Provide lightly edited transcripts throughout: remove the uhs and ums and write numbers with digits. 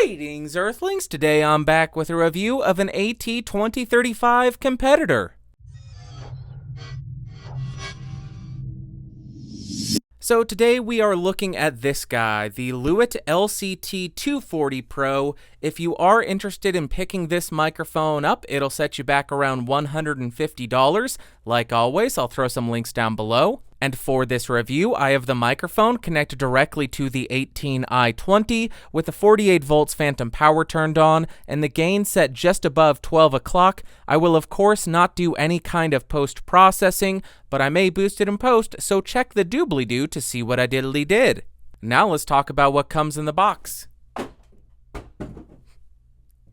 Greetings, Earthlings! Today I'm back with a review of an AT2035 Competitor. So today we are looking at this guy, the Lewitt LCT240 Pro. If you are interested in picking this microphone up, it'll set you back around $150. Like always, I'll throw some links down below. And for this review, I have the microphone connected directly to the 18i20 with the 48 volts phantom power turned on and the gain set just above 12 o'clock. I will of course not do any kind of post-processing, but I may boost it in post, so check the doobly-doo to see what I diddly did. Now let's talk about what comes in the box.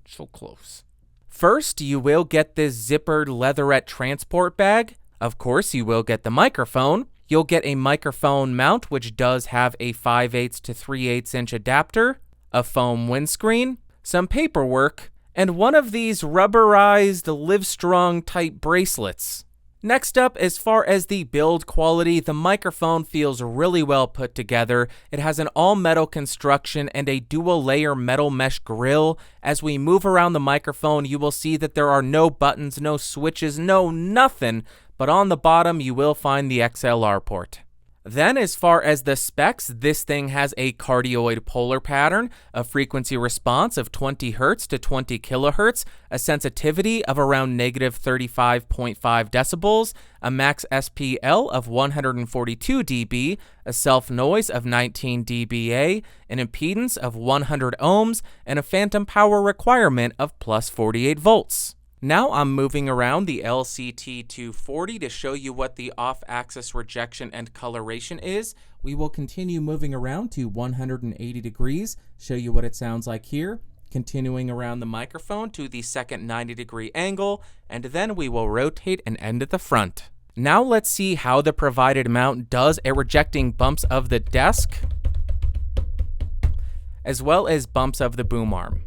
So close. First, you will get this zippered leatherette transport bag. Of course, you will get the microphone. You'll get a microphone mount, which does have a 5/8 to 3/8 inch adapter, a foam windscreen, some paperwork, and one of these rubberized Livestrong type bracelets. Next up, as far as the build quality, the microphone feels really well put together. It has an all-metal construction and a dual-layer metal mesh grille. As we move around the microphone, you will see that there are no buttons, no switches, no nothing, but on the bottom you will find the XLR port. Then, as far as the specs, this thing has a cardioid polar pattern, a frequency response of 20 Hz to 20 kHz, a sensitivity of around -35.5 decibels, a max SPL of 142 dB, a self-noise of 19 dBA, an impedance of 100 ohms, and a phantom power requirement of plus 48 volts. Now I'm moving around the LCT240 to show you what the off-axis rejection and coloration is. We will continue moving around to 180 degrees, show you what it sounds like here, continuing around the microphone to the second 90-degree angle, and then we will rotate and end at the front. Now let's see how the provided mount does at rejecting bumps of the desk, as well as bumps of the boom arm.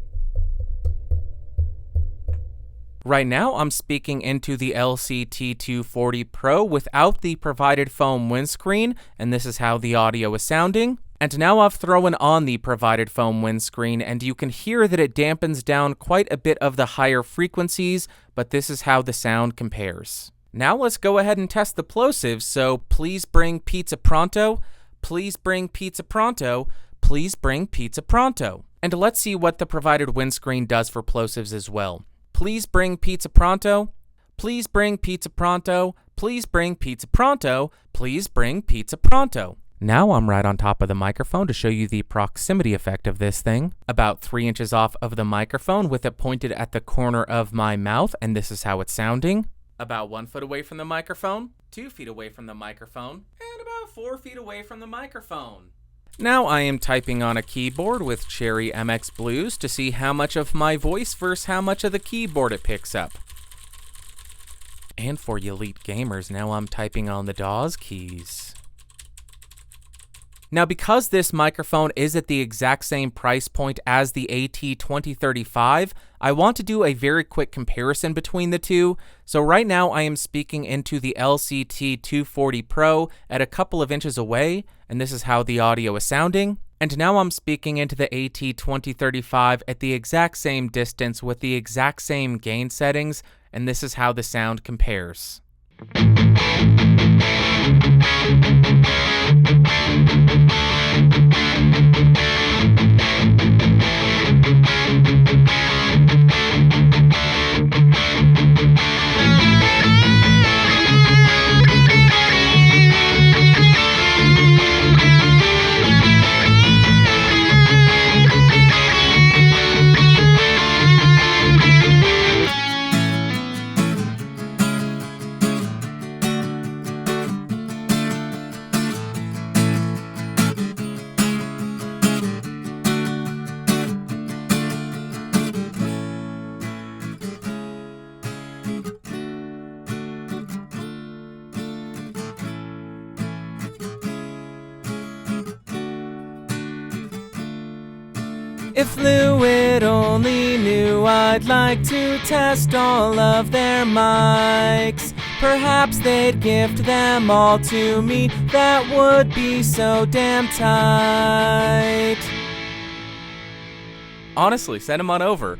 Right now, I'm speaking into the LCT240 Pro without the provided foam windscreen, and this is how the audio is sounding. And now I've thrown on the provided foam windscreen, and you can hear that it dampens down quite a bit of the higher frequencies, but this is how the sound compares. Now let's go ahead and test the plosives, so please bring pizza pronto, please bring pizza pronto, please bring pizza pronto. And let's see what the provided windscreen does for plosives as well. Please bring pizza pronto. Please bring pizza pronto. Please bring pizza pronto. Please bring pizza pronto. Now I'm right on top of the microphone to show you the proximity effect of this thing. About 3 inches off of the microphone with it pointed at the corner of my mouth, and this is how it's sounding. About 1 foot away from the microphone, 2 feet away from the microphone, and about 4 feet away from the microphone. Now I am typing on a keyboard with Cherry MX Blues to see how much of my voice versus how much of the keyboard it picks up. And for you elite gamers, now I'm typing on the DAWs keys. Now because this microphone is at the exact same price point as the AT2035, I want to do a very quick comparison between the two. So right now I am speaking into the LCT240 Pro at a couple of inches away, and this is how the audio is sounding. And now I'm speaking into the AT2035 at the exact same distance with the exact same gain settings, and this is how the sound compares. If Lewitt only knew, I'd like to test all of their mics. Perhaps they'd gift them all to me, that would be so damn tight. Honestly, send them on over.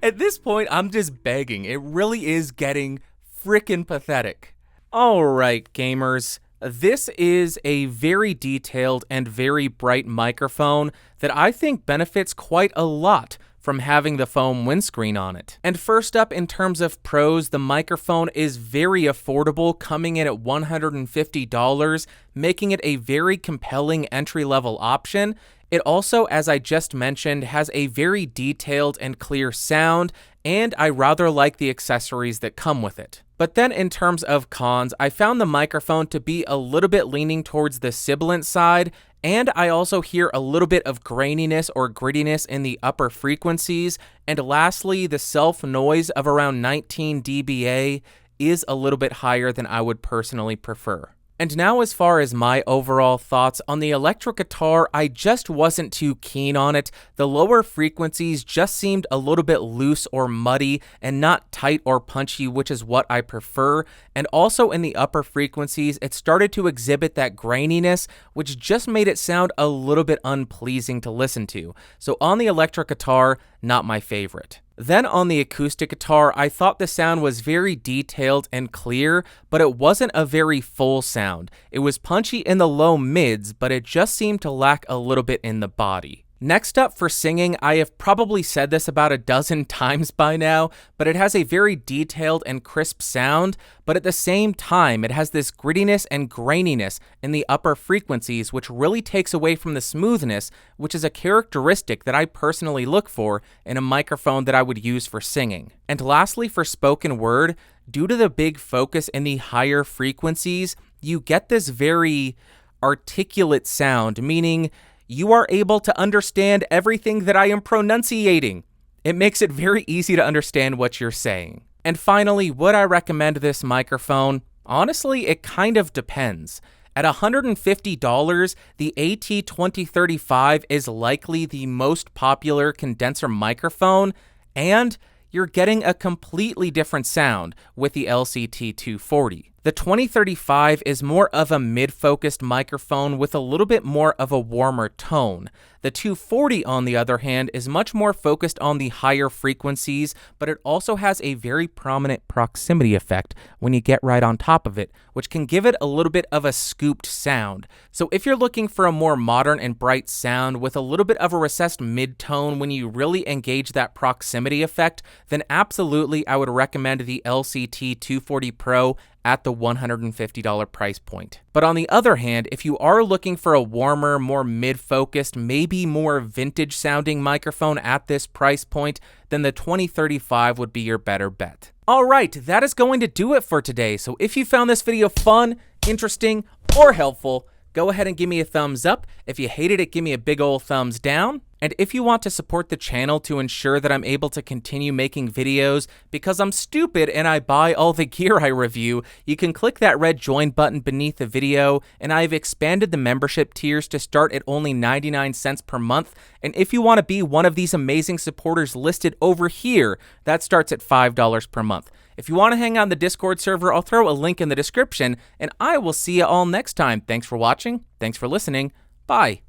At this point, I'm just begging. It really is getting frickin' pathetic. Alright, gamers. This is a very detailed and very bright microphone that I think benefits quite a lot from having the foam windscreen on it. And first up, in terms of pros, the microphone is very affordable, coming in at $150, making it a very compelling entry-level option. It also, as I just mentioned, has a very detailed and clear sound, and I rather like the accessories that come with it. But then in terms of cons, I found the microphone to be a little bit leaning towards the sibilant side, and I also hear a little bit of graininess or grittiness in the upper frequencies. And lastly, the self-noise of around 19 dBA is a little bit higher than I would personally prefer. And now as far as my overall thoughts on the electric guitar, I just wasn't too keen on it. The lower frequencies just seemed a little bit loose or muddy and not tight or punchy, which is what I prefer. And also in the upper frequencies, it started to exhibit that graininess, which just made it sound a little bit unpleasing to listen to. So on the electric guitar, not my favorite. Then on the acoustic guitar, I thought the sound was very detailed and clear, but it wasn't a very full sound. It was punchy in the low mids, but it just seemed to lack a little bit in the body. Next up for singing, I have probably said this about a dozen times by now, but it has a very detailed and crisp sound, but at the same time, it has this grittiness and graininess in the upper frequencies, which really takes away from the smoothness, which is a characteristic that I personally look for in a microphone that I would use for singing. And lastly, for spoken word, due to the big focus in the higher frequencies, you get this very articulate sound, meaning you are able to understand everything that I am pronunciating. It makes it very easy to understand what you're saying. And finally, would I recommend this microphone? Honestly, it kind of depends. At $150, the AT2035 is likely the most popular condenser microphone, and you're getting a completely different sound with the LCT240. The 2035 is more of a mid-focused microphone with a little bit more of a warmer tone. The 240, on the other hand, is much more focused on the higher frequencies, but it also has a very prominent proximity effect when you get right on top of it, which can give it a little bit of a scooped sound. So if you're looking for a more modern and bright sound with a little bit of a recessed mid-tone when you really engage that proximity effect, then absolutely I would recommend the LCT240 Pro at the $150 price point. But on the other hand, if you are looking for a warmer, more mid-focused, maybe more vintage sounding microphone at this price point, then the 2035 would be your better bet. Alright, that is going to do it for today. So if you found this video fun, interesting, or helpful, go ahead and give me a thumbs up. If you hated it, give me a big ol' thumbs down. And if you want to support the channel to ensure that I'm able to continue making videos because I'm stupid and I buy all the gear I review, you can click that red join button beneath the video, and I've expanded the membership tiers to start at only 99 cents per month. And if you want to be one of these amazing supporters listed over here, that starts at $5 per month. If you want to hang out in the Discord server, I'll throw a link in the description, and I will see you all next time. Thanks for watching. Thanks for listening. Bye.